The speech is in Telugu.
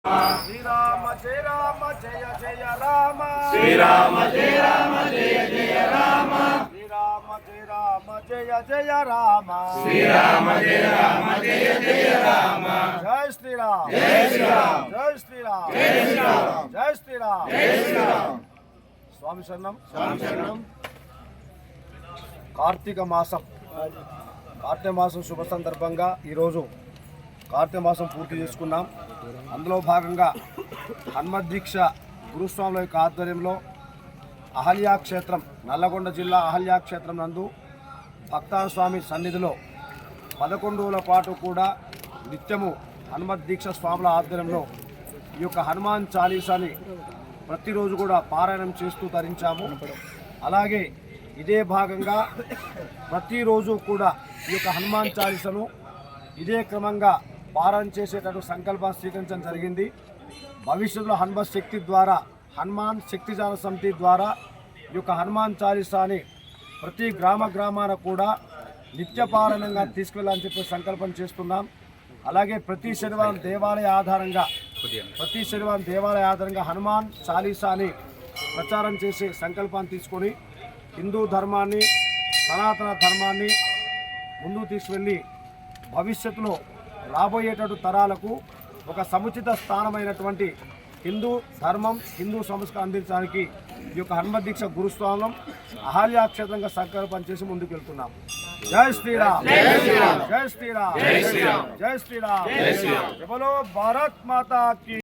శ్రీరామ జయ రామ జయ జయ రామ శ్రీరామ జయ రామ జయ జయ రామ శ్రీరామ జయ రామ జయ జయ రామ శ్రీరామ జయ రామ జయ జయ రామ జై శ్రీరామ్ జై శ్రీరామ్ జై శ్రీరామ్ జై శ్రీరామ్ జై శ్రీరామ్ జై శ్రీరామ్ స్వామి శరణం. స్వామి శరణం. కార్తీక మాసం శుభ సందర్భంగా ఈరోజు కార్తీక మాసం పూర్తి చేసుకున్నాం. అందులో భాగంగా హనుమద్దీక్ష గురుస్వాముల యొక్క ఆధ్వర్యంలో అహల్యాక్షేత్రం, నల్లగొండ జిల్లా అహల్యాక్షేత్రం నందు భక్తాస్వామి సన్నిధిలో 11 రోజుల పాటు కూడా నిత్యము హనుమద్దీక్ష స్వాముల ఆధ్వర్యంలో ఈ యొక్క హనుమాన్ చాలీసాని ప్రతిరోజు కూడా పారాయణం చేస్తూ ధరించాము. అలాగే ఇదే భాగంగా ప్రతిరోజు కూడా ఈ యొక్క హనుమాన్ చాలీసను ఇదే క్రమంగా పారాయణ చేసేటట్టు సంకల్పం స్వీకరించడం జరిగింది. భవిష్యత్తులో హనుమాన్ శక్తిజాన సమితి ద్వారా ఈ యొక్క హనుమాన్ చాలీసాని ప్రతి గ్రామాన కూడా నిత్యపారాయణంగా తీసుకువెళ్ళాలని చెప్పి సంకల్పం చేస్తున్నాం. అలాగే ప్రతి శనివారం దేవాలయ ఆధారంగా హనుమాన్ చాలీసాని ప్రచారం చేసే సంకల్పాన్ని తీసుకొని హిందూ ధర్మాన్ని, సనాతన ధర్మాన్ని ముందుకు తీసుకువెళ్ళి భవిష్యత్తులో రాబోయేటటువంటి తరాలకు ఒక సముచిత స్థానమైనటువంటి హిందూ ధర్మం, హిందూ సంస్కారం అందించడానికి ఈ యొక్క హనుమద్దీక్ష గురుస్వాములం అహల్యాక్షేత్రంగా సంకల్పం చేసి ముందుకు వెళ్తున్నాం. జై శ్రీరామ్, జై శ్రీరామ్, జై శ్రీరామ్, జై శ్రీరామ్, జై శ్రీరామ్. బోలో భారత్ మాతా కీ.